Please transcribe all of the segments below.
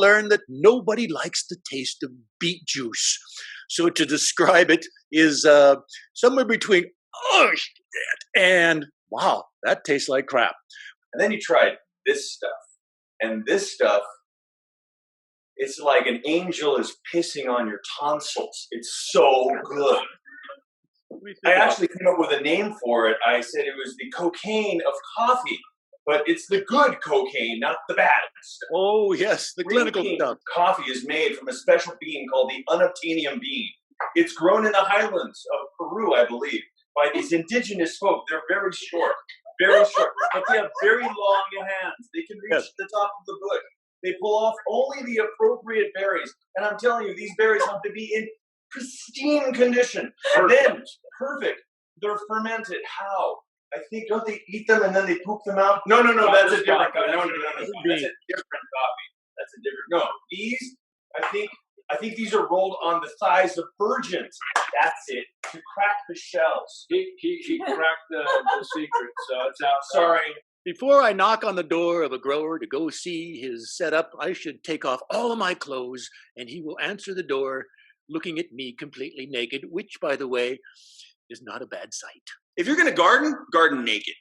learn that nobody likes the taste of beet juice. So to describe it is somewhere between, oh, shit, and wow, that tastes like crap. And then you tried this stuff. And this stuff, it's like an angel is pissing on your tonsils. It's so good. I actually came up with a name for it. I said it was the cocaine of coffee, but it's the good cocaine, not the bad stuff. Oh, yes, the clinical stuff. Coffee is made from a special bean called the unobtainium bean. It's grown in the highlands of Peru, I believe, by these indigenous folk. They're very short, but they have very long hands. They can reach the top of the bush. They pull off only the appropriate berries. And I'm telling you, these berries have to be in pristine condition. And then, perfect, they're fermented. How? I think, don't they eat them and then they poop them out? No, that's a different coffee. No, that's a different coffee. That's a different, no. These, I think these are rolled on the thighs of virgins. That's it, to crack the shells. He cracked the secret, so it's out. Sorry. Before I knock on the door of a grower to go see his setup, I should take off all of my clothes, and he will answer the door looking at me completely naked, which, by the way, is not a bad sight. If you're going to garden naked.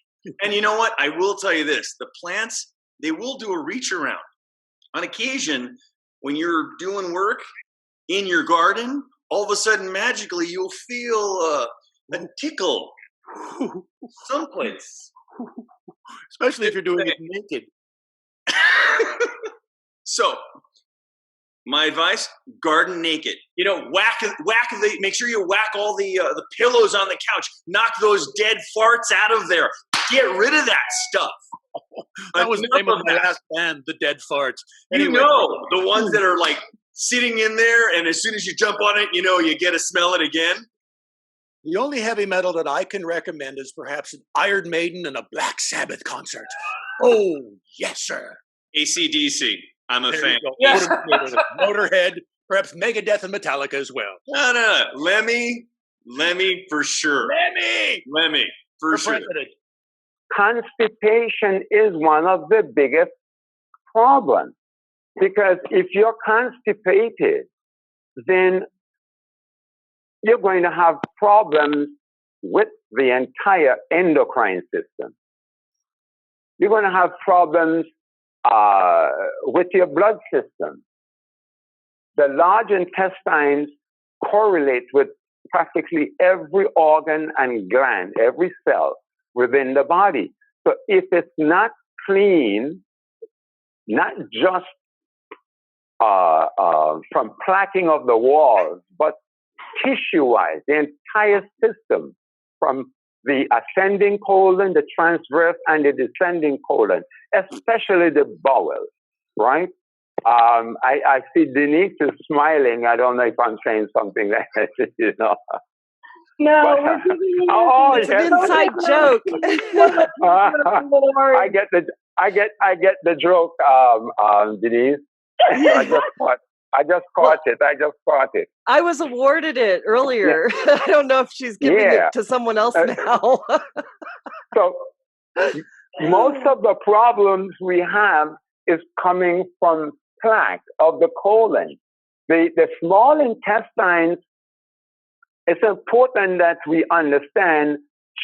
And you know what? I will tell you this. The plants, they will do a reach around. On occasion, when you're doing work in your garden, all of a sudden, magically, you'll feel a tickle someplace. Especially if you're doing it naked. So, my advice: garden naked. You know, make sure you whack all the pillows on the couch. Knock those dead farts out of there. Get rid of that stuff. That was the name of my last band, the Dead Farts. Anyway, you know, the ones that are like sitting in there, and as soon as you jump on it, you know, you get to smell it again. The only heavy metal that I can recommend is perhaps an Iron Maiden and a Black Sabbath concert. Oh, yes, sir. AC/DC. I'm a fan. Yes. Motorhead, perhaps Megadeth and Metallica as well. No. Lemmy for sure. Lemmy for sure. President. Constipation is one of the biggest problems, because if you're constipated, then you're going to have problems with the entire endocrine system. You're going to have problems with your blood system. The large intestines correlate with practically every organ and gland, every cell within the body. So if it's not clean, not just from plaquing of the walls, but tissue-wise, the entire system, from the ascending colon, the transverse, and the descending colon, especially the bowels, right? I see Denise is smiling. I don't know if I'm saying something like that, you know. No, it's an inside joke. I get the joke, Denise. I just caught it. I was awarded it earlier. Yeah. I don't know if she's giving it to someone else now. So most of the problems we have is coming from plaque of the colon. The small intestines, it's important that we understand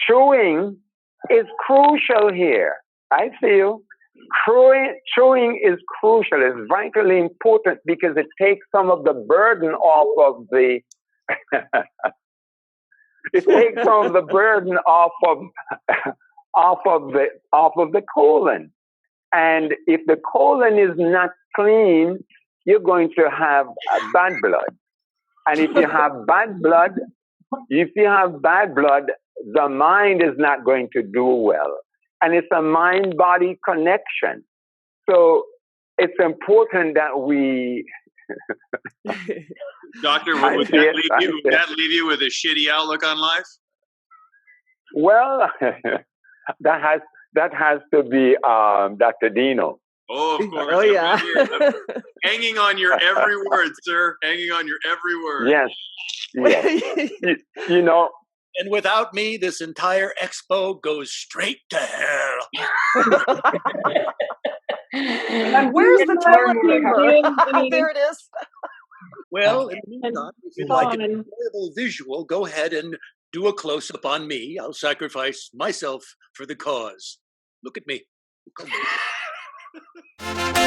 chewing is crucial here. I feel chewing is crucial. It's vitally important because it takes some of the burden off of the off of the colon. And if the colon is not clean, you're going to have bad blood. And if you have bad blood, the mind is not going to do well. And it's a mind-body connection. So it's important that we... Doctor, would that leave you with a shitty outlook on life? Well, that has to be Dr. Dino. Oh, of course. Oh, yeah. Hanging on your every word, sir. Hanging on your every word. Yes. You know. And without me, this entire expo goes straight to hell. Where's the toilet I paper? mean, There it is. Well, in the meantime, if you'd like an Fun. enjoyable visual, go ahead and do a close-up on me. I'll sacrifice myself for the cause. Look at me. Look at me.